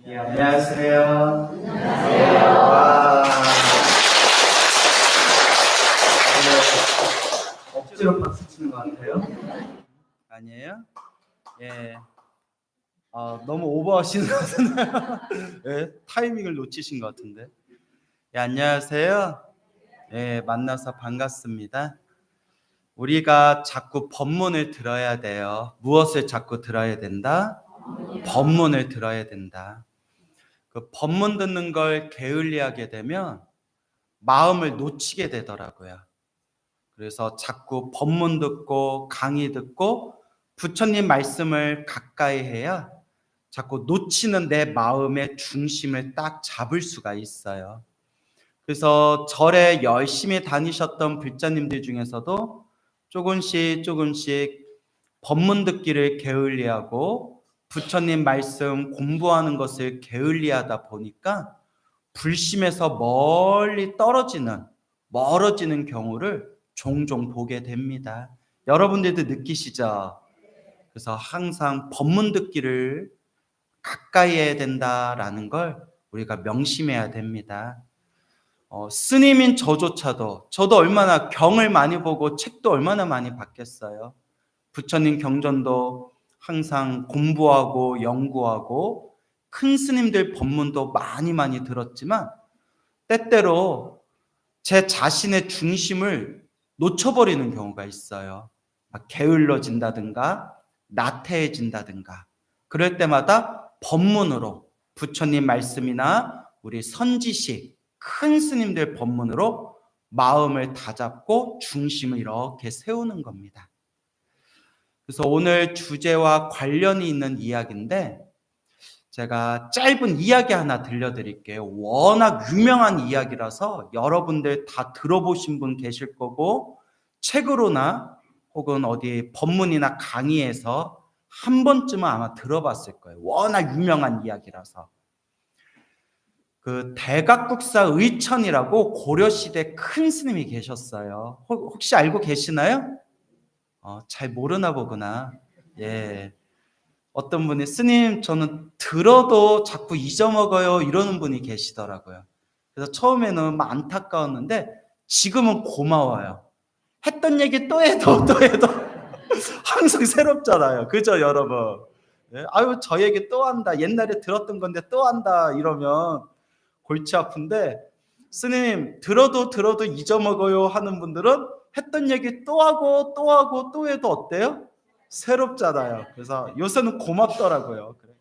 네, 안녕하세요. 안녕하세요. 와. 억지로 박수 치는 것 같아요. 아니에요? 예. 너무 오버하시는 것 같은데요. 예, 타이밍을 놓치신 것 같은데. 예, 안녕하세요. 예, 만나서 반갑습니다. 우리가 자꾸 법문을 들어야 돼요. 무엇을 자꾸 들어야 된다? 법문을 들어야 된다. 그 법문 듣는 걸 게을리하게 되면 마음을 놓치게 되더라고요. 그래서 자꾸 법문 듣고 강의 듣고 부처님 말씀을 가까이 해야 자꾸 놓치는 내 마음의 중심을 딱 잡을 수가 있어요. 그래서 절에 열심히 다니셨던 불자님들 중에서도 조금씩 법문 듣기를 게을리하고 부처님 말씀 공부하는 것을 게을리하다 보니까 불심에서 멀어지는 경우를 종종 보게 됩니다. 여러분들도 느끼시죠? 그래서 항상 법문 듣기를 가까이 해야 된다라는 걸 우리가 명심해야 됩니다. 스님인 저도 얼마나 경을 많이 보고 책도 얼마나 많이 봤겠어요. 부처님 경전도 항상 공부하고 연구하고 큰 스님들 법문도 많이 들었지만 때때로 제 자신의 중심을 놓쳐버리는 경우가 있어요. 막 게을러진다든가 나태해진다든가 그럴 때마다 법문으로 부처님 말씀이나 우리 선지식 큰 스님들 법문으로 마음을 다잡고 중심을 이렇게 세우는 겁니다. 그래서 오늘 주제와 관련이 있는 이야기인데 제가 짧은 이야기 하나 들려드릴게요. 워낙 유명한 이야기라서 여러분들 다 들어보신 분 계실 거고 책으로나 혹은 어디 법문이나 강의에서 한 번쯤은 아마 들어봤을 거예요. 워낙 유명한 이야기라서. 그 대각국사 의천이라고 고려시대 큰 스님이 계셨어요. 혹시 알고 계시나요? 잘 모르나 보구나. 예. 어떤 분이 스님 저는 들어도 자꾸 잊어먹어요 이러는 분이 계시더라고요. 그래서 처음에는 막 안타까웠는데 지금은 고마워요. 했던 얘기 또 해도 항상 새롭잖아요. 그죠 여러분? 네? 아유 저 얘기 또 한다. 옛날에 들었던 건데 또 한다 이러면 골치 아픈데 스님 들어도 잊어먹어요 하는 분들은 했던 얘기 또 하고 또 해도 어때요? 새롭잖아요. 그래서 요새는 고맙더라고요. 그래.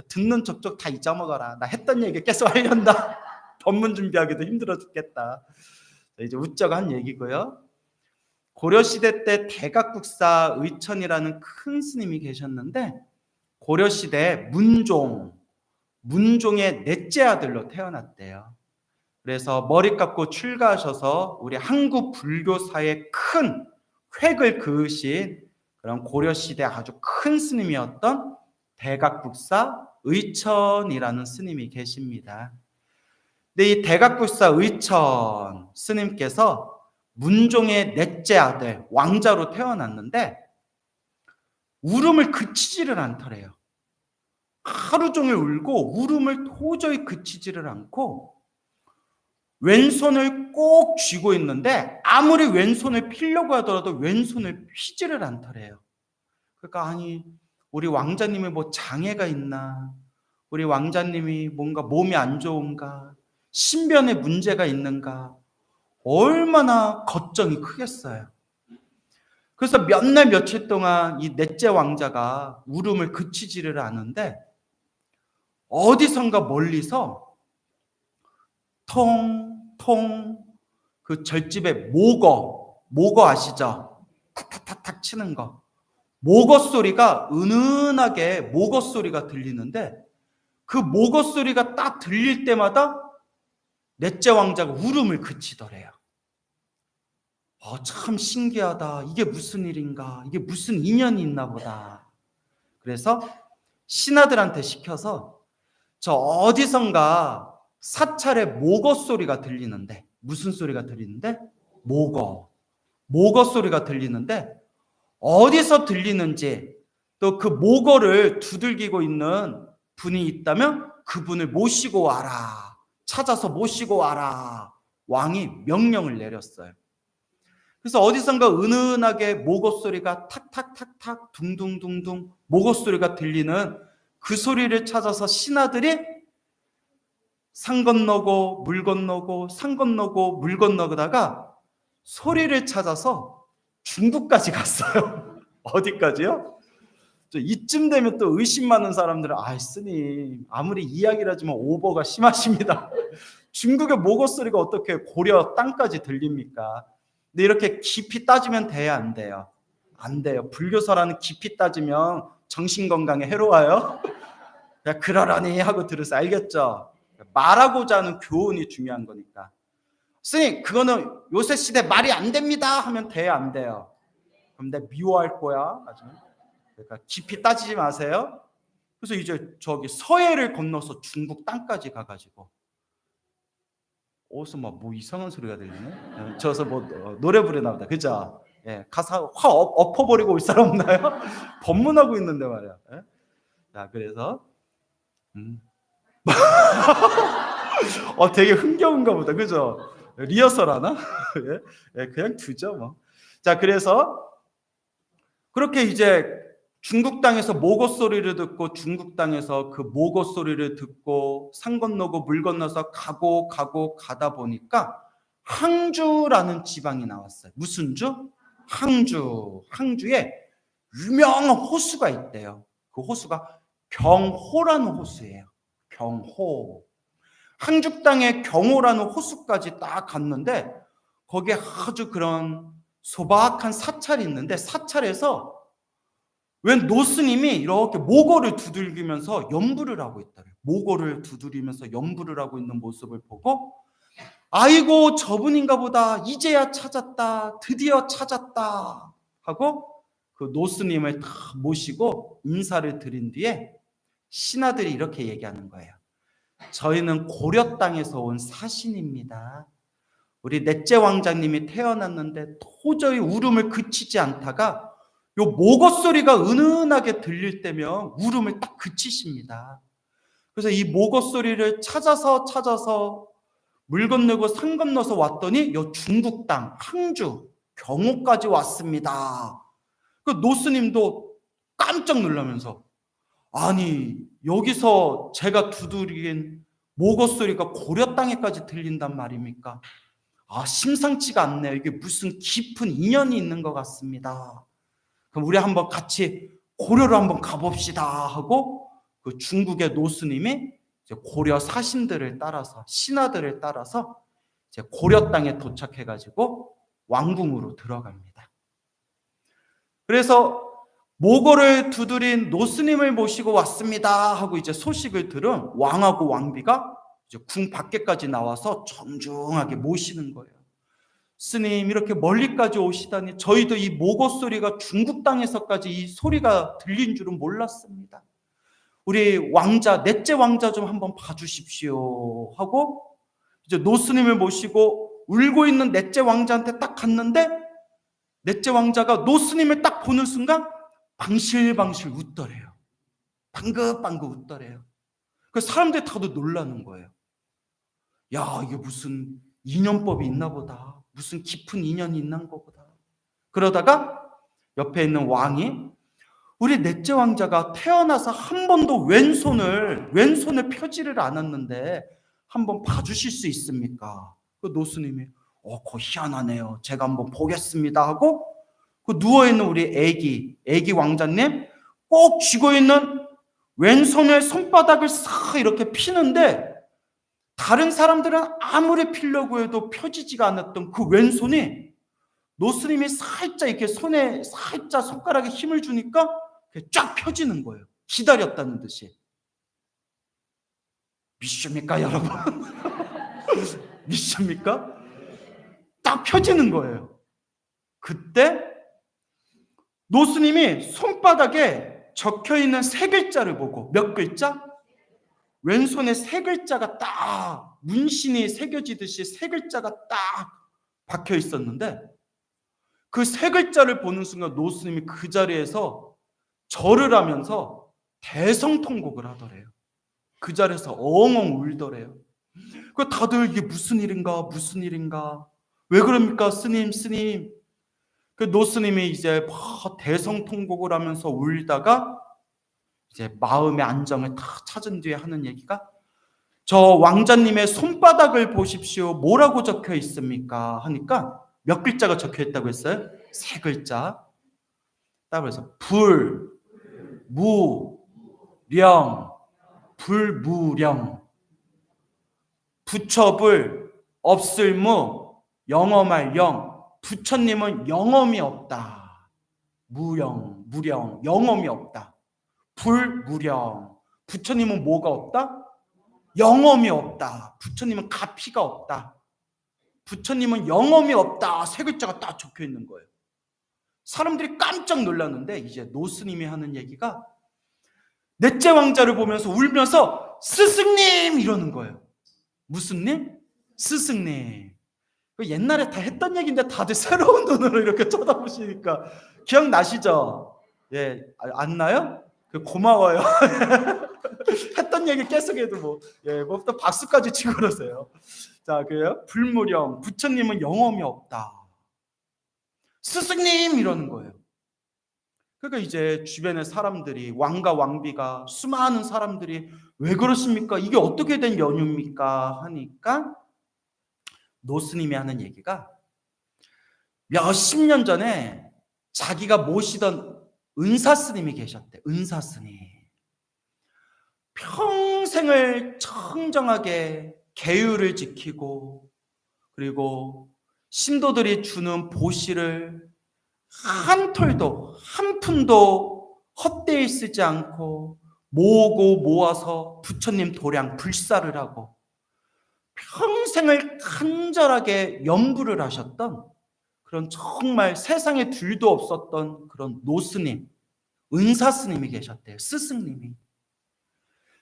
듣는 족족 다 잊어먹어라. 나 했던 얘기 계속 하려한다. 법문 준비하기도 힘들어 죽겠다. 이제 웃자고 한 얘기고요. 고려시대 때 대각국사 의천이라는 큰 스님이 계셨는데 고려시대 문종의 넷째 아들로 태어났대요. 그래서 머리 깎고 출가하셔서 우리 한국 불교사의 큰 획을 그으신 그런 고려시대 아주 큰 스님이었던 대각국사 의천이라는 스님이 계십니다. 근데 이 대각국사 의천 스님께서 문종의 넷째 아들 왕자로 태어났는데 울음을 그치지를 않더래요. 하루 종일 울고 울음을 도저히 그치지를 않고 왼손을 꼭 쥐고 있는데 아무리 왼손을 피려고 하더라도 왼손을 피지를 않더래요. 그러니까 아니 우리 왕자님이 뭐 장애가 있나? 우리 왕자님이 뭔가 몸이 안 좋은가? 신변에 문제가 있는가? 얼마나 걱정이 크겠어요. 그래서 몇 날 며칠 동안 이 넷째 왕자가 울음을 그치지를 않은데 어디선가 멀리서 통통 그 절집에 모거 아시죠? 탁탁탁탁 치는 거. 모거 소리가 은은하게 모거 소리가 들리는데 그 모거 소리가 딱 들릴 때마다 넷째 왕자가 울음을 그치더래요. 참 신기하다. 이게 무슨 일인가? 이게 무슨 인연이 있나 보다. 그래서 신하들한테 시켜서 저 어디선가 사찰에 모거 소리가 들리는데 무슨 소리가 들리는데? 모거 소리가 들리는데 어디서 들리는지 또 그 모거를 두들기고 있는 분이 있다면 그분을 모시고 와라. 찾아서 모시고 와라. 왕이 명령을 내렸어요. 그래서 어디선가 은은하게 목옷 소리가 탁탁탁탁 둥둥둥둥 목옷 소리가 들리는 그 소리를 찾아서 신하들이 산 건너고 물 건너고 산 건너고 물 건너다가 소리를 찾아서 중국까지 갔어요. 어디까지요? 이쯤 되면 또 의심 많은 사람들은 스님 아무리 이야기를 하지만 오버가 심하십니다. 중국의 목옷 소리가 어떻게 고려 땅까지 들립니까? 근데 이렇게 깊이 따지면 돼야 안 돼요? 안 돼요. 불교사라는 깊이 따지면 정신건강에 해로워요. 그냥 그러려니 하고 들으세요. 알겠죠? 말하고자 하는 교훈이 중요한 거니까. 스님 그거는 요새 시대 말이 안 됩니다 하면 돼야 안 돼요? 그럼 내가 미워할 거야 나중에. 그러니까 깊이 따지지 마세요. 그래서 이제 저기 서해를 건너서 중국 땅까지 가가지고 어디서 뭐 이상한 소리가 들리네. 저서 뭐 노래 부르나 보다. 그죠? 예, 가사 확 엎어버리고 올 사람 없나요? 법문하고 있는데 말이야. 예? 자, 그래서 되게 흥겨운가 보다. 그죠? 리허설 하나? 예, 그냥 두죠 뭐. 자, 그래서 그렇게 이제 중국 땅에서 목옷 소리를 듣고 중국 땅에서 그 목옷 소리를 듣고 산 건너고 물 건너서 가고 가다 보니까 항주라는 지방이 나왔어요. 무슨 주? 항주. 항주에 유명한 호수가 있대요. 그 호수가 경호라는 호수예요. 경호. 항주 땅에 경호라는 호수까지 딱 갔는데 거기에 아주 그런 소박한 사찰이 있는데 사찰에서 웬 노스님이 이렇게 모고를 두들기면서 연부를 하고 있더래요. 모고를 두드리면서 연부를 하고 있는 모습을 보고 아이고 저분인가 보다. 이제야 찾았다. 드디어 찾았다. 하고 그 노스님을 다 모시고 인사를 드린 뒤에 신하들이 이렇게 얘기하는 거예요. 저희는 고려 땅에서 온 사신입니다. 우리 넷째 왕자님이 태어났는데 도저히 울음을 그치지 않다가 요 목옷 소리가 은은하게 들릴 때면 울음을 딱 그치십니다. 그래서 이 목옷 소리를 찾아서 물 건너고 산 건너서 왔더니 요 중국 땅 항주 경호까지 왔습니다. 그 노스님도 깜짝 놀라면서 아니 여기서 제가 두드린 목옷 소리가 고려 땅에까지 들린단 말입니까? 심상치가 않네요. 이게 무슨 깊은 인연이 있는 것 같습니다. 그럼 우리 한번 같이 고려로 한번 가봅시다 하고 그 중국의 노스님이 이제 고려 사신들을 따라서 신하들을 따라서 이제 고려 땅에 도착해가지고 왕궁으로 들어갑니다. 그래서 모고를 두드린 노스님을 모시고 왔습니다 하고 이제 소식을 들은 왕하고 왕비가 이제 궁 밖에까지 나와서 정중하게 모시는 거예요. 스님 이렇게 멀리까지 오시다니 저희도 이 목옷 소리가 중국 땅에서까지 이 소리가 들린 줄은 몰랐습니다. 우리 왕자 넷째 왕자 좀 한번 봐주십시오 하고 이제 노스님을 모시고 울고 있는 넷째 왕자한테 딱 갔는데 넷째 왕자가 노스님을 딱 보는 순간 방실방실 웃더래요. 방긋방긋 웃더래요. 그 사람들이 다들 놀라는 거예요. 야 이게 무슨 인연법이 있나 보다. 무슨 깊은 인연이 있나 보다. 그러다가 옆에 있는 왕이 우리 넷째 왕자가 태어나서 한 번도 왼손을 펴지를 않았는데 한번 봐주실 수 있습니까? 그 노스님이 그거 희한하네요. 제가 한번 보겠습니다 하고 그 누워있는 우리 애기 왕자님 꼭 쥐고 있는 왼손의 손바닥을 싹 이렇게 피는데 다른 사람들은 아무리 피려고 해도 펴지지가 않았던 그 왼손이 노스님이 살짝 이렇게 손에 살짝 손가락에 힘을 주니까 쫙 펴지는 거예요. 기다렸다는 듯이. 미십니까 여러분? 미십니까? 딱 펴지는 거예요. 그때 노스님이 손바닥에 적혀있는 세 글자를 보고 몇 글자? 왼손에 세 글자가 딱 문신이 새겨지듯이 세 글자가 딱 박혀 있었는데 그 세 글자를 보는 순간 노스님이 그 자리에서 절을 하면서 대성통곡을 하더래요. 그 자리에서 엉엉 울더래요. 그 다들 이게 무슨 일인가 무슨 일인가, 왜 그럽니까 스님 스님. 그 노스님이 이제 막 대성통곡을 하면서 울다가 이제 마음의 안정을 다 찾은 뒤에 하는 얘기가, 저 왕자님의 손바닥을 보십시오. 뭐라고 적혀 있습니까? 하니까 몇 글자가 적혀 있다고 했어요? 3글자. 따라서 불무령. 불무령. 부처불, 없을무, 영험할 영. 부처님은 영험이 없다. 무령, 영험이 없다. 불무령. 부처님은 뭐가 없다? 영험이 없다. 부처님은 가피가 없다. 부처님은 영험이 없다. 3글자가 딱 적혀 있는 거예요. 사람들이 깜짝 놀랐는데 이제 노스님이 하는 얘기가, 넷째 왕자를 보면서 울면서 스승님 이러는 거예요. 무슨 님? 스승님. 옛날에 다 했던 얘기인데 다들 새로운 눈으로 이렇게 쳐다보시니까 기억나시죠? 예, 안 나요? 고마워요. 했던 얘기 계속해도 또 박수까지 치고 그러세요. 자, 그래요? 불무령. 부처님은 영험이 없다. 스승님 이러는 거예요. 그러니까 이제 주변의 사람들이, 왕과 왕비가, 수많은 사람들이 왜 그러십니까? 이게 어떻게 된 연유입니까? 하니까 노스님이 하는 얘기가, 몇십 년 전에 자기가 모시던 은사스님이 계셨대. 은사스님. 평생을 청정하게 계율을 지키고, 그리고 신도들이 주는 보시를 한 톨도 한 푼도 헛되이 쓰지 않고 모으고 모아서 부처님 도량 불사를 하고 평생을 간절하게 염불을 하셨던 그런 정말 세상에 둘도 없었던 그런 노스님, 은사스님이 계셨대요. 스승님이.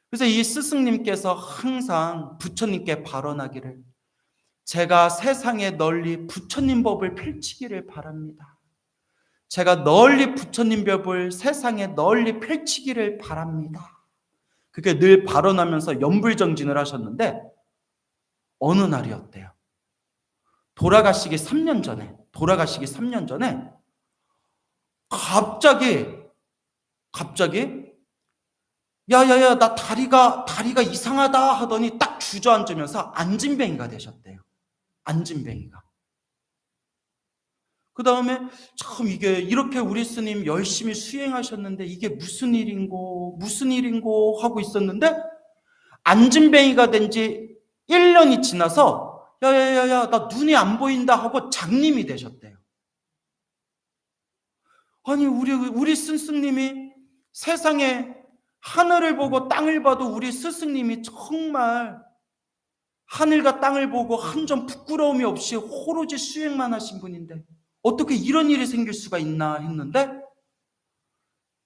그래서 이 스승님께서 항상 부처님께 발언하기를, 제가 세상에 널리 부처님 법을 펼치기를 바랍니다. 제가 널리 부처님 법을 세상에 널리 펼치기를 바랍니다. 그게 늘 발언하면서 염불정진을 하셨는데, 어느 날이었대요. 돌아가시기 3년 전에 갑자기 야야야 나 다리가 이상하다 하더니 딱 주저앉으면서 안진뱅이가 되셨대요. 안진뱅이가. 그 다음에 참 이게 이렇게 우리 스님 열심히 수행하셨는데 이게 무슨 일인고 하고 있었는데, 안진뱅이가 된 지 1년이 지나서 야야야야 나 눈이 안 보인다 하고 장님이 되셨대요. 아니 우리 스승님이 세상에 하늘을 보고 땅을 봐도 우리 스승님이 정말 하늘과 땅을 보고 한 점 부끄러움이 없이 오로지 수행만 하신 분인데 어떻게 이런 일이 생길 수가 있나 했는데,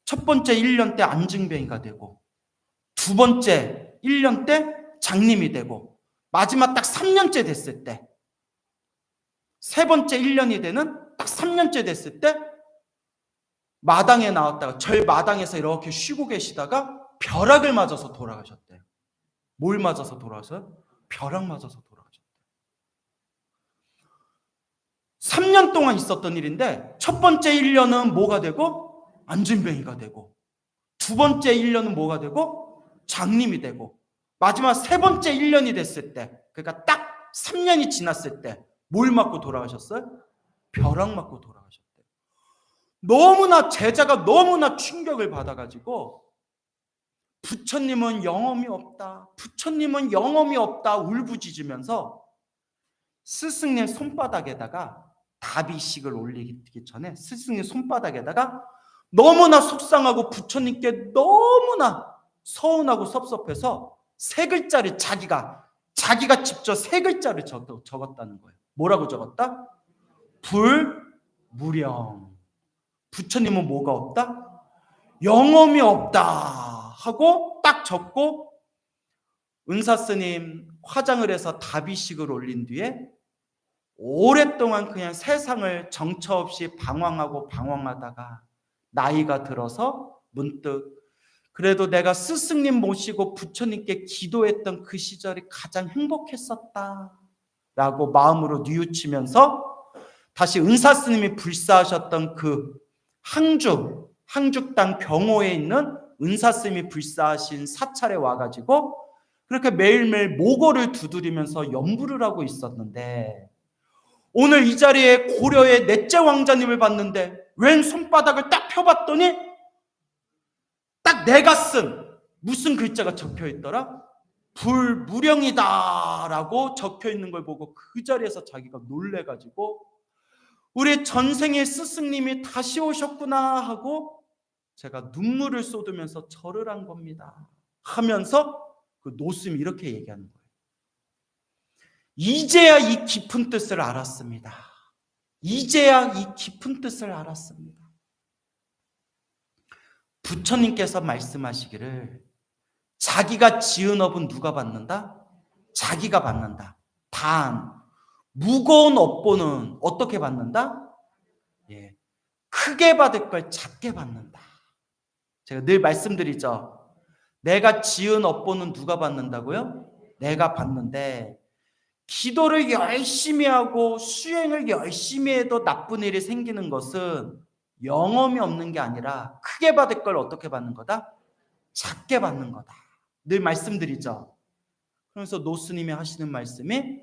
첫 번째 1년 때 안증뱅이가 되고, 두 번째 1년 때 장님이 되고, 마지막 딱 3년째 됐을 때, 세 번째 1년이 되는 딱 3년째 됐을 때 마당에 나왔다가 절 마당에서 이렇게 쉬고 계시다가 벼락을 맞아서 돌아가셨대요. 뭘 맞아서 돌아가셨어요? 벼락 맞아서 돌아가셨대요. 3년 동안 있었던 일인데, 첫 번째 1년은 뭐가 되고? 안진뱅이가 되고, 두 번째 1년은 뭐가 되고? 장님이 되고, 마지막 세 번째 1년이 됐을 때, 그러니까 딱 3년이 지났을 때 뭘 맞고 돌아가셨어요? 벼락 맞고 돌아가셨대요. 너무나 제자가 너무나 충격을 받아가지고 부처님은 영험이 없다, 부처님은 영험이 없다 울부짖으면서 스승님 손바닥에다가 다비식을 올리기 전에 스승님 손바닥에다가 너무나 속상하고 부처님께 너무나 서운하고 섭섭해서 3글자를 자기가 직접 3글자를 적었다는 거예요. 뭐라고 적었다? 불무령. 부처님은 뭐가 없다? 영험이 없다 하고 딱 적고, 은사스님 화장을 해서 다비식을 올린 뒤에 오랫동안 그냥 세상을 정처 없이 방황하다가 나이가 들어서 문득 그래도 내가 스승님 모시고 부처님께 기도했던 그 시절이 가장 행복했었다 라고 마음으로 뉘우치면서 다시 은사 스님이 불사하셨던 그 항죽당 병호에 있는 은사 스님이 불사하신 사찰에 와가지고 그렇게 매일매일 모고를 두드리면서 연부를 하고 있었는데, 오늘 이 자리에 고려의 넷째 왕자님을 봤는데 왼 손바닥을 딱 펴봤더니 딱 내가 쓴 무슨 글자가 적혀 있더라? 불무령이다 라고 적혀 있는 걸 보고 그 자리에서 자기가 놀래가지고 우리 전생의 스승님이 다시 오셨구나 하고 제가 눈물을 쏟으면서 절을 한 겁니다 하면서 그 노스님이 이렇게 얘기하는 거예요. 이제야 이 깊은 뜻을 알았습니다. 이제야 이 깊은 뜻을 알았습니다. 부처님께서 말씀하시기를 자기가 지은 업은 누가 받는다? 자기가 받는다. 단 무거운 업보는 어떻게 받는다? 예, 크게 받을 걸 작게 받는다. 제가 늘 말씀드리죠. 내가 지은 업보는 누가 받는다고요? 내가 받는데 기도를 열심히 하고 수행을 열심히 해도 나쁜 일이 생기는 것은 영험이 없는 게 아니라 크게 받을 걸 어떻게 받는 거다? 작게 받는 거다. 늘 말씀드리죠. 그래서 노스님이 하시는 말씀이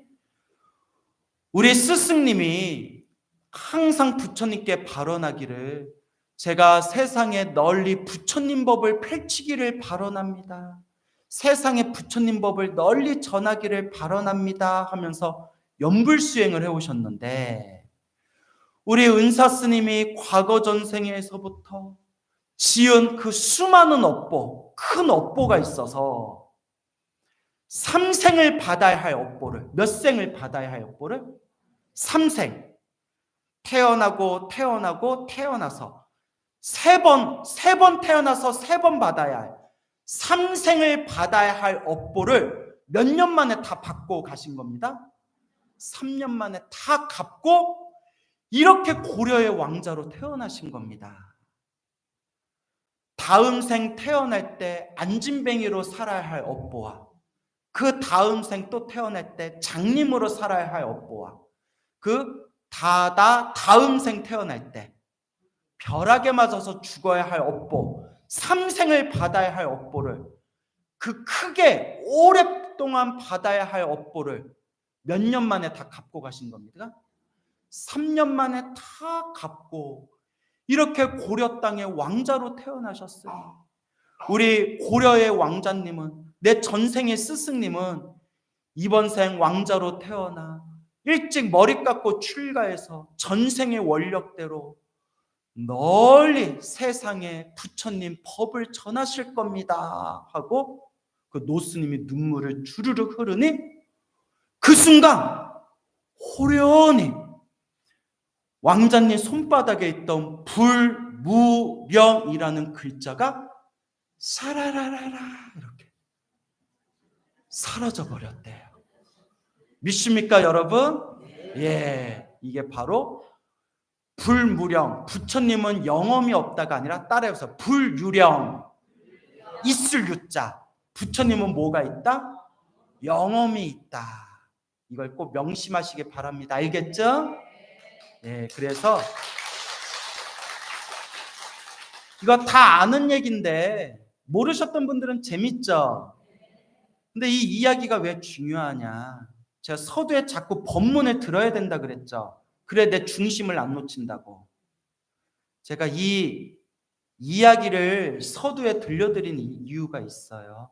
우리 스승님이 항상 부처님께 발언하기를 제가 세상에 널리 부처님 법을 펼치기를 발언합니다. 세상에 부처님 법을 널리 전하기를 발언합니다 하면서 연불수행을 해오셨는데, 우리 은사 스님이 과거 전생에서부터 지은 그 수많은 업보, 큰 업보가 있어서 3생을 받아야 할 업보를, 몇 생을 받아야 할 업보를? 3생. 태어나고 태어나서 세 번 태어나서 3번 받아야 할 3생을 받아야 할 업보를 몇 년 만에 다 받고 가신 겁니다. 3년 만에 다 갚고 이렇게 고려의 왕자로 태어나신 겁니다. 다음 생 태어날 때 안진뱅이로 살아야 할 업보와 그 다음 생 또 태어날 때 장님으로 살아야 할 업보와 그 다음 생 태어날 때 벼락에 맞아서 죽어야 할 업보, 3생을 받아야 할 업보를, 그 크게 오랫동안 받아야 할 업보를 몇 년 만에 다 갚고 가신 겁니다. 3년 만에 다 갚고 이렇게 고려 땅의 왕자로 태어나셨어요. 우리 고려의 왕자님은, 내 전생의 스승님은 이번 생 왕자로 태어나 일찍 머리 깎고 출가해서 전생의 원력대로 널리 세상에 부처님 법을 전하실 겁니다 하고 그 노스님이 눈물을 주르륵 흐르니 그 순간 호련히 왕자님 손바닥에 있던 불무령이라는 글자가 사라라라라 이렇게 사라져 버렸대요. 믿습니까 여러분? 예, 이게 바로 불무령. 부처님은 영험이 없다가 아니라 따라해서 불유령. 있을 유자. 부처님은 뭐가 있다? 영험이 있다. 이걸 꼭 명심하시기 바랍니다. 알겠죠? 예, 그래서 이거 다 아는 얘기인데 모르셨던 분들은 재밌죠? 근데 이 이야기가 왜 중요하냐? 제가 서두에 자꾸 법문을 들어야 된다 그랬죠? 그래 내 중심을 안 놓친다고. 제가 이 이야기를 서두에 들려드린 이유가 있어요.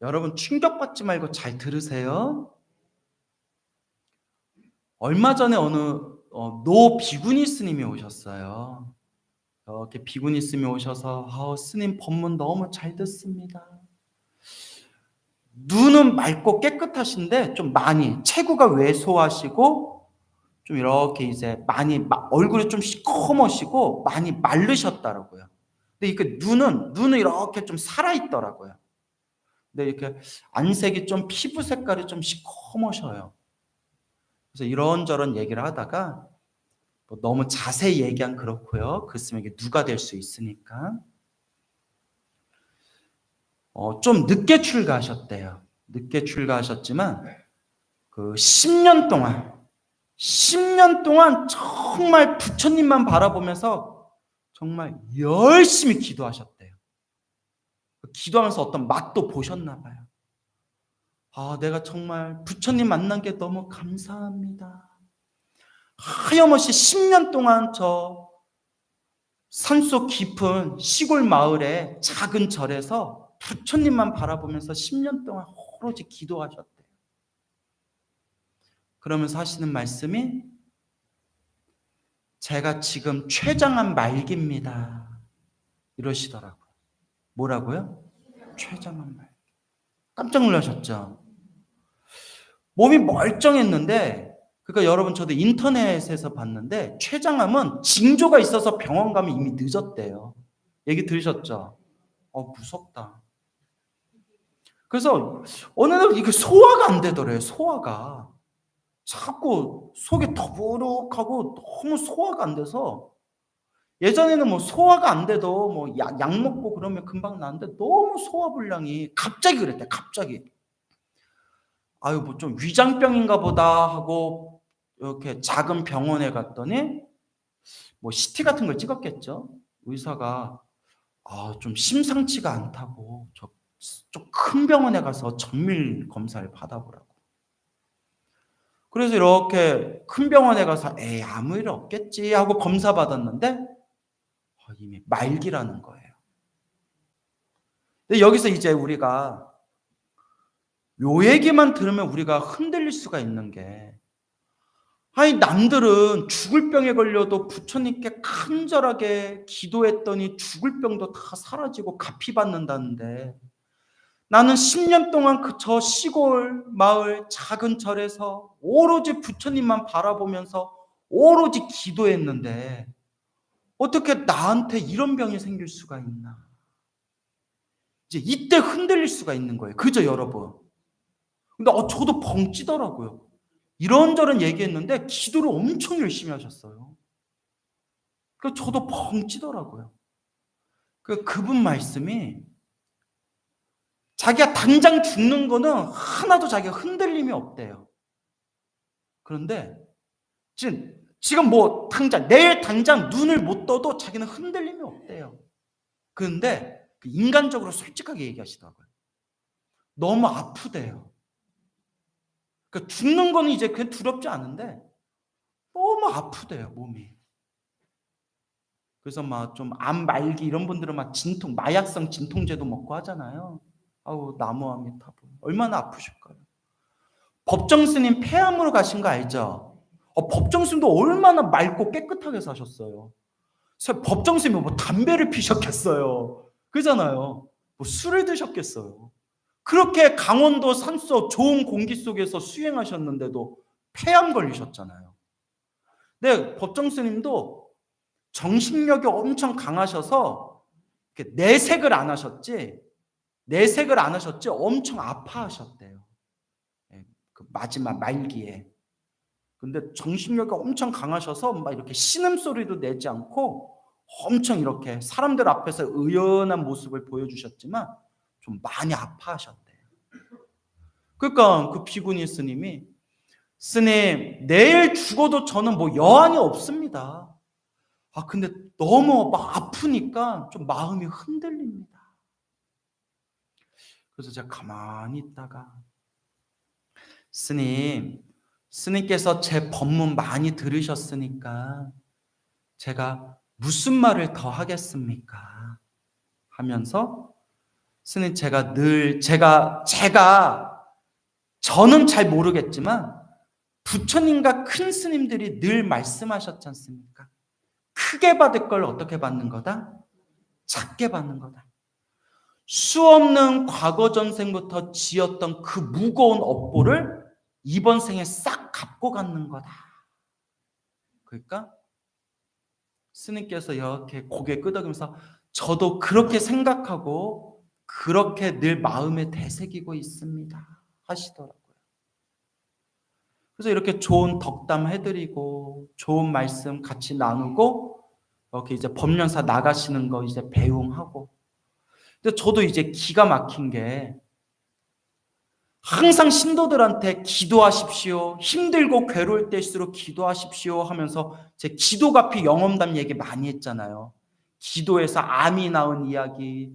여러분 충격받지 말고 잘 들으세요. 얼마 전에 어느 노 비구니 스님이 오셨어요. 이렇게 비구니 스님이 오셔서 스님 법문 너무 잘 듣습니다. 눈은 맑고 깨끗하신데 좀 많이 체구가 왜소하시고 좀 이렇게 이제 많이 얼굴이 좀 시커머시고 많이 마르셨더라고요. 근데 이렇게 눈은 이렇게 좀 살아있더라고요. 근데 이렇게 안색이 좀 피부 색깔이 좀 시커머셔요. 그래서 이런저런 얘기를 하다가 뭐 너무 자세히 얘기한 그렇고요. 그 스님에게 누가 될 수 있으니까. 좀 늦게 출가하셨대요. 늦게 출가하셨지만 그 10년 동안 정말 부처님만 바라보면서 정말 열심히 기도하셨대요. 기도하면서 어떤 맛도 보셨나 봐요. 내가 정말 부처님 만난 게 너무 감사합니다. 하염없이 10년 동안 저 산속 깊은 시골 마을의 작은 절에서 부처님만 바라보면서 10년 동안 오로지 기도하셨대요. 그러면서 하시는 말씀이 제가 지금 췌장암 말기입니다. 이러시더라고요. 뭐라고요? 췌장암 말기. 깜짝 놀라셨죠? 몸이 멀쩡했는데, 그러니까 여러분 저도 인터넷에서 봤는데 췌장암은 징조가 있어서 병원 가면 이미 늦었대요. 얘기 들으셨죠? 무섭다. 그래서 어느 날 이게 소화가 안 되더래요. 소화가 자꾸 속이 더부룩하고 너무 소화가 안 돼서, 예전에는 뭐 소화가 안 돼도 뭐 약 먹고 그러면 금방 나는데 너무 소화불량이 갑자기 그랬대. 갑자기 뭐 좀 위장병인가 보다 하고 이렇게 작은 병원에 갔더니 뭐 CT 같은 걸 찍었겠죠. 의사가 좀 심상치가 않다고 좀 큰 병원에 가서 정밀 검사를 받아보라고. 그래서 이렇게 큰 병원에 가서 아무 일 없겠지 하고 검사 받았는데 이미 말기라는 거예요. 근데 여기서 이제 우리가 요 얘기만 들으면 우리가 흔들릴 수가 있는 게, 남들은 죽을 병에 걸려도 부처님께 간절하게 기도했더니 죽을 병도 다 사라지고 가피 받는다는데, 나는 10년 동안 저 시골 마을 작은 절에서 오로지 부처님만 바라보면서 오로지 기도했는데 어떻게 나한테 이런 병이 생길 수가 있나. 이제 이때 흔들릴 수가 있는 거예요. 그죠, 여러분? 근데 저도 벙찌더라고요. 이런저런 얘기했는데 기도를 엄청 열심히 하셨어요. 그래서 저도 벙찌더라고요. 그분 말씀이 자기가 당장 죽는 거는 하나도 자기가 흔들림이 없대요. 그런데 지금 뭐 내일 당장 눈을 못 떠도 자기는 흔들림이 없대요. 그런데 인간적으로 솔직하게 얘기하시더라고요. 너무 아프대요. 그러니까 죽는 거는 이제 그냥 두렵지 않은데 너무 아프대요, 몸이. 그래서 막 좀 암 말기 이런 분들은 막 마약성 진통제도 먹고 하잖아요. 나무아미 타보. 얼마나 아프실까요? 법정 스님 폐암으로 가신 거 알죠? 법정 스님도 얼마나 맑고 깨끗하게 사셨어요. 법정 스님이 뭐 담배를 피셨겠어요. 그잖아요. 뭐 술을 드셨겠어요. 그렇게 강원도 산속 좋은 공기 속에서 수행하셨는데도 폐암 걸리셨잖아요. 근데 법정 스님도 정신력이 엄청 강하셔서 내색을 안 하셨지 엄청 아파하셨대요. 그 마지막 말기에. 근데 정신력이 엄청 강하셔서 막 이렇게 신음소리도 내지 않고 엄청 이렇게 사람들 앞에서 의연한 모습을 보여주셨지만 좀 많이 아파하셨대요. 그러니까 그 비구니 스님이, 스님, 내일 죽어도 저는 뭐 여한이 없습니다. 근데 너무 막 아프니까 좀 마음이 흔들립니다. 그래서 제가 가만히 있다가, 스님께서 제 법문 많이 들으셨으니까 제가 무슨 말을 더 하겠습니까? 하면서, 스님, 제가 저는 잘 모르겠지만 부처님과 큰 스님들이 늘 말씀하셨지 않습니까? 크게 받을 걸 어떻게 받는 거다? 작게 받는 거다. 수없는 과거 전생부터 지었던 그 무거운 업보를 이번 생에 싹 갚고 가는 거다. 그러니까 스님께서 이렇게 고개 끄덕이면서 저도 그렇게 생각하고 그렇게 늘 마음에 되새기고 있습니다 하시더라고요. 그래서 이렇게 좋은 덕담 해드리고 좋은 말씀 같이 나누고 이렇게 이제 법련사 나가시는 거 이제 배웅하고, 근데 저도 이제 기가 막힌 게 항상 신도들한테 기도하십시오. 힘들고 괴로울 때일수록 기도하십시오 하면서 제 기도가피 영험담 얘기 많이 했잖아요. 기도에서 암이 나은 이야기,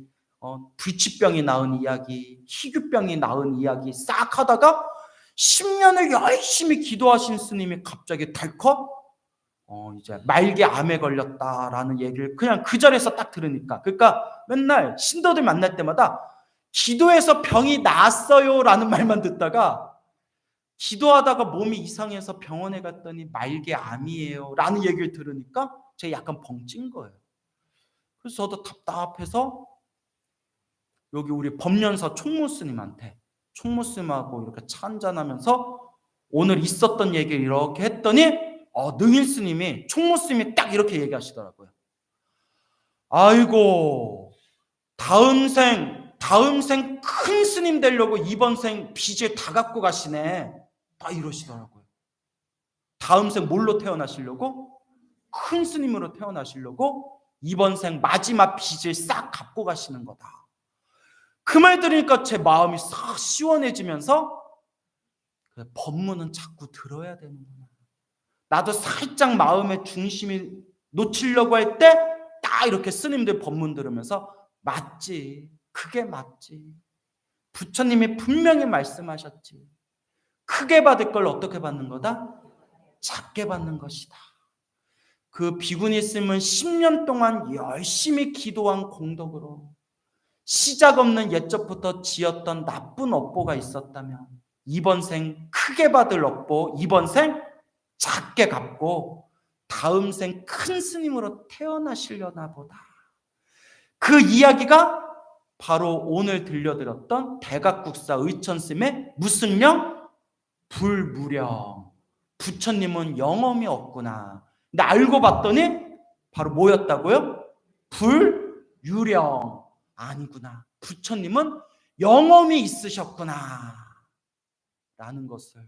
불치병이 나은 이야기, 희귀병이 나은 이야기 싹 하다가 10년을 열심히 기도하신 스님이 갑자기 덜컥 이제 말기 암에 걸렸다라는 얘기를 그냥 그 자리에서 딱 들으니까, 그러니까 맨날 신도들 만날 때마다 기도해서 병이 나았어요 라는 말만 듣다가 기도하다가 몸이 이상해서 병원에 갔더니 말기 암이에요 라는 얘기를 들으니까 제가 약간 벙찐 거예요. 그래서 저도 답답해서 여기 우리 법련사 총무스님한테, 총무스님하고 이렇게 차 한잔하면서 오늘 있었던 얘기를 이렇게 했더니 능일 스님이, 총무스님이 딱 이렇게 얘기하시더라고요. 아이고, 다음 생 큰 스님 되려고 이번 생 빚을 다 갖고 가시네. 딱 이러시더라고요. 다음 생 뭘로 태어나시려고? 큰 스님으로 태어나시려고 이번 생 마지막 빚을 싹 갚고 가시는 거다. 그 말 들으니까 제 마음이 싹 시원해지면서 법문은 자꾸 들어야 되는구나. 나도 살짝 마음의 중심이 놓치려고 할 때 딱 이렇게 스님들 법문 들으면서 맞지, 그게 맞지. 부처님이 분명히 말씀하셨지. 크게 받을 걸 어떻게 받는 거다? 작게 받는 것이다. 그 비구니 스님은 10년 동안 열심히 기도한 공덕으로 시작 없는 옛적부터 지었던 나쁜 업보가 있었다면 이번 생 크게 받을 업보, 이번 생 작게 갚고 다음 생 큰 스님으로 태어나시려나 보다. 그 이야기가 바로 오늘 들려드렸던 대각국사 의천스님의 무슨 영? 불무령. 부처님은 영험이 없구나. 근데 알고 봤더니 바로 뭐였다고요? 불유령. 아니구나. 부처님은 영험이 있으셨구나. 라는 것을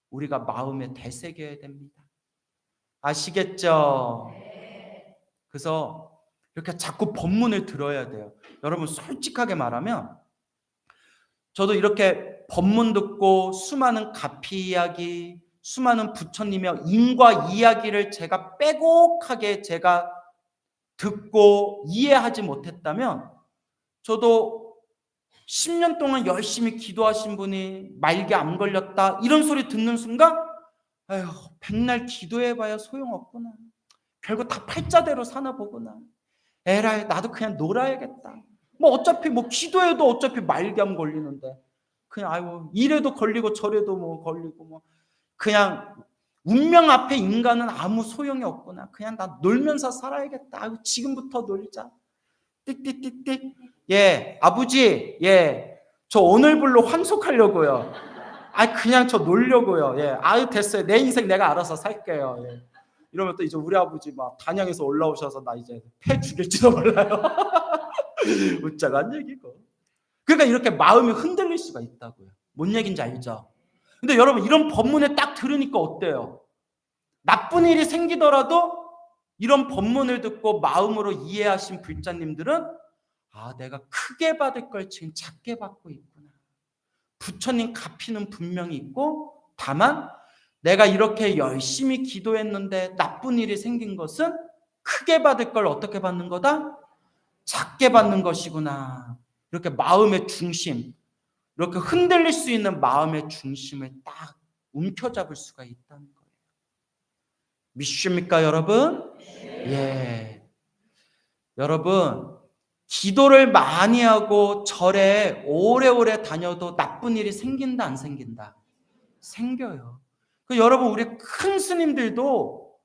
우리가 마음에 되새겨야 됩니다. 아시겠죠? 그래서 이렇게 자꾸 법문을 들어야 돼요. 여러분 솔직하게 말하면 저도 이렇게 법문 듣고 수많은 가피 이야기, 수많은 부처님의 인과 이야기를 제가 빼곡하게 제가 듣고 이해하지 못했다면 저도 10년 동안 열심히 기도하신 분이 말기 암 걸렸다 이런 소리 듣는 순간 아휴, 백날 기도해봐야 소용없구나. 결국 다 팔자대로 사나 보구나. 에라이, 나도 그냥 놀아야겠다. 뭐 어차피 뭐 기도해도 어차피 말기암 걸리는데 그냥 아이고 이래도 걸리고 저래도 뭐 걸리고 뭐 그냥 운명 앞에 인간은 아무 소용이 없구나. 그냥 나 놀면서 살아야겠다. 아이고 지금부터 놀자. 띡띡띡띡. 예, 아버지, 예, 저 오늘불로 환속하려고요. 아, 그냥 저 놀려고요. 예, 아유 됐어요. 내 인생 내가 알아서 살게요. 예. 이러면 또 이제 우리 아버지 막 단양에서 올라오셔서 나 이제 패 죽일지도 몰라요. 웃자간 얘기고. 그러니까 이렇게 마음이 흔들릴 수가 있다고요. 뭔 얘기인지 알죠? 근데 여러분 이런 법문을 딱 들으니까 어때요? 나쁜 일이 생기더라도 이런 법문을 듣고 마음으로 이해하신 불자님들은 내가 크게 받을 걸 지금 작게 받고 있구나. 부처님 갚이는 분명히 있고 다만 내가 이렇게 열심히 기도했는데 나쁜 일이 생긴 것은 크게 받을 걸 어떻게 받는 거다? 작게 받는 것이구나. 이렇게 마음의 중심, 이렇게 흔들릴 수 있는 마음의 중심을 딱 움켜잡을 수가 있다는 거예요. 믿습니까, 여러분? 예. 여러분, 기도를 많이 하고 절에 오래오래 다녀도 나쁜 일이 생긴다, 안 생긴다? 생겨요. 여러분, 우리 큰 스님들도,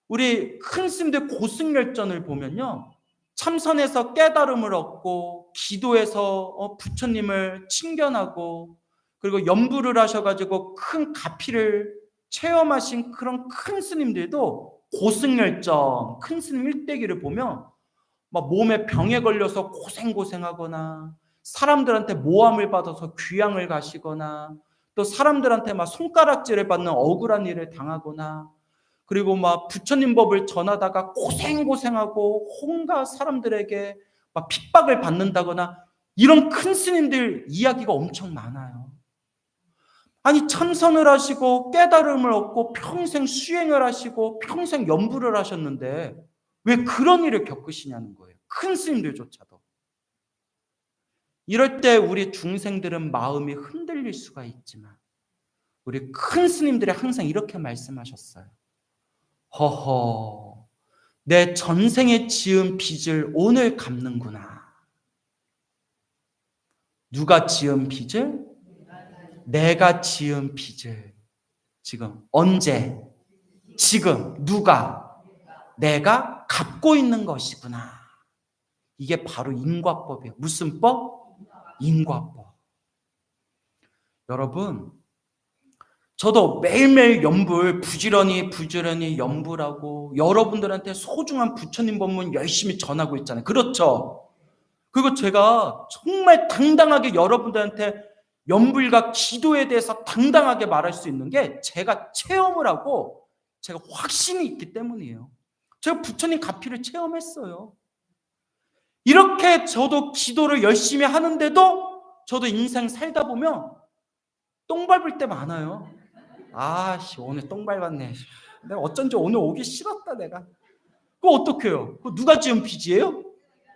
우리 큰 스님들 고승열전을 보면요, 참선해서 깨달음을 얻고 기도해서 부처님을 칭견하고 그리고 연부를 하셔가지고 큰 가피를 체험하신 그런 큰 스님들도 고승열전 큰 스님 일대기를 보면 막 몸에 병에 걸려서 고생하거나 사람들한테 모함을 받아서 귀양을 가시거나 또 사람들한테 막 손가락질을 받는 억울한 일을 당하거나 그리고 막 부처님 법을 전하다가 고생하고 온갖 사람들에게 막 핍박을 받는다거나 이런 큰 스님들 이야기가 엄청 많아요. 아니 참선을 하시고 깨달음을 얻고 평생 수행을 하시고 평생 연부를 하셨는데 왜 그런 일을 겪으시냐는 거예요. 큰 스님들조차도. 이럴 때 우리 중생들은 마음이 흔들릴 수가 있지만 우리 큰 스님들이 항상 이렇게 말씀하셨어요. 허허, 내 전생에 지은 빚을 오늘 갚는구나. 누가 지은 빚을? 내가 지은 빚을 지금 언제? 지금 누가? 내가 갚고 있는 것이구나. 이게 바로 인과법이에요. 무슨 법? 인과법. 여러분, 저도 매일매일 연불 부지런히 연불하고 여러분들한테 소중한 부처님 법문 열심히 전하고 있잖아요. 그렇죠? 그리고 제가 정말 당당하게 여러분들한테 연불과 기도에 대해서 당당하게 말할 수 있는 게 제가 체험을 하고 제가 확신이 있기 때문이에요. 제가 부처님 가피를 체험했어요. 이렇게 저도 기도를 열심히 하는데도 저도 인생 살다 보면 똥 밟을 때 많아요. 아씨, 오늘 똥 밟았네. 내가 어쩐지 오늘 오기 싫었다 내가. 그거 어떡해요? 그거 누가 지은 빚이에요?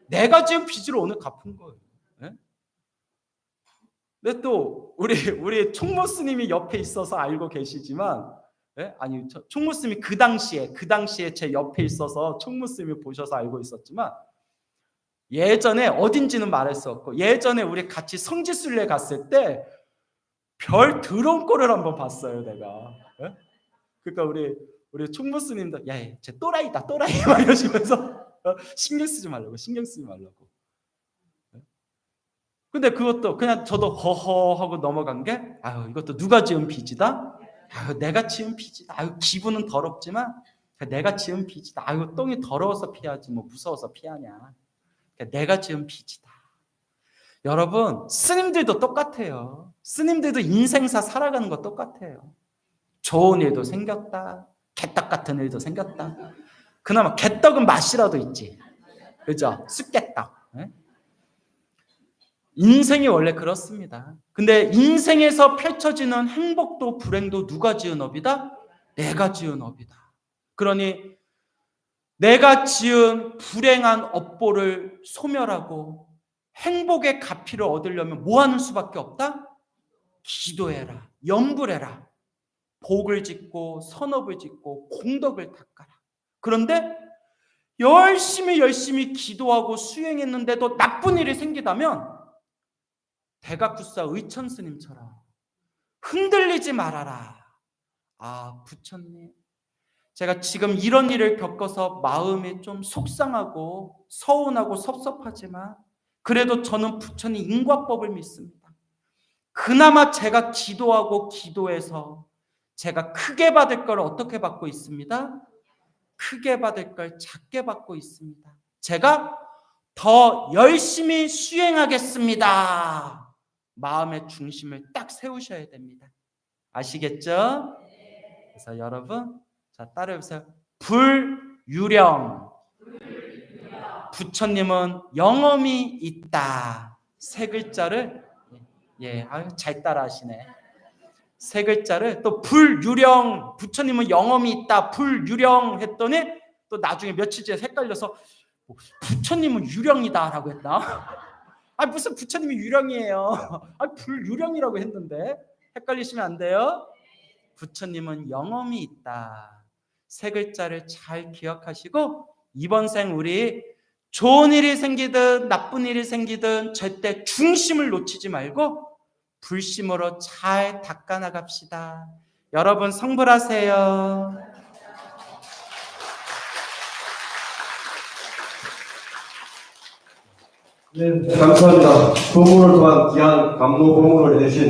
내가 지은 빚을 오늘 갚은 거예요. 네? 근데 또 우리 총무 스님이 옆에 있어서 알고 계시지만, 네? 아니 총무 스님이 그 당시에 제 옆에 있어서 총무 스님이 보셔서 알고 있었지만, 예전에 어딘지는 말할 수 없고 예전에 우리 같이 성지순례 갔을 때 별 더러운 꼴을 한번 봤어요 내가. 네? 그러니까 우리 총무 스님도 야, 쟤 또라이다 또라이 막 이러시면서 신경 쓰지 말라고. 근데 그것도 그냥 저도 허허 하고 넘어간 게, 아유 이것도 누가 지은 빚이다. 아유 내가 지은 빚이다. 아유 기분은 더럽지만 내가 지은 빚이다. 아유 똥이 더러워서 피하지 뭐 무서워서 피하냐. 내가 지은 빚이다. 여러분, 스님들도 똑같아요. 스님들도 인생사 살아가는 거 똑같아요. 좋은 일도 생겼다. 개떡 같은 일도 생겼다. 그나마 개떡은 맛이라도 있지. 그죠? 쑥개떡. 네? 인생이 원래 그렇습니다. 근데 인생에서 펼쳐지는 행복도 불행도 누가 지은 업이다? 내가 지은 업이다. 그러니 내가 지은 불행한 업보를 소멸하고 행복의 가피를 얻으려면 뭐 하는 수밖에 없다? 기도해라. 연불해라. 복을 짓고 선업을 짓고 공덕을 닦아라. 그런데 열심히 기도하고 수행했는데도 나쁜 일이 생기다면 대각구사 의천스님처럼 흔들리지 말아라. 아, 부처님, 제가 지금 이런 일을 겪어서 마음이 좀 속상하고 서운하고 섭섭하지만 그래도 저는 부처님 인과법을 믿습니다. 그나마 제가 기도하고 기도해서 제가 크게 받을 걸 어떻게 받고 있습니다? 크게 받을 걸 작게 받고 있습니다. 제가 더 열심히 수행하겠습니다. 마음의 중심을 딱 세우셔야 됩니다. 아시겠죠? 그래서 여러분, 자 따라해보세요. 불유령. 부처님은 영험이 있다. 세 글자를 아유 잘 따라하시네. 세 글자를 또 불유령. 부처님은 영험이 있다. 불유령 했더니 또 나중에 며칠 뒤에 헷갈려서 부처님은 유령이다라고 했나? 아 무슨 부처님이 유령이에요? 아 불유령이라고 했는데 헷갈리시면 안 돼요. 부처님은 영험이 있다. 세 글자를 잘 기억하시고 이번 생 우리 좋은 일이 생기든 나쁜 일이 생기든 절대 중심을 놓치지 말고 불심으로 잘 닦아나갑시다. 여러분 성불하세요. 네, 감사합니다. 법문을 통한 귀한 감로 법문을 해주신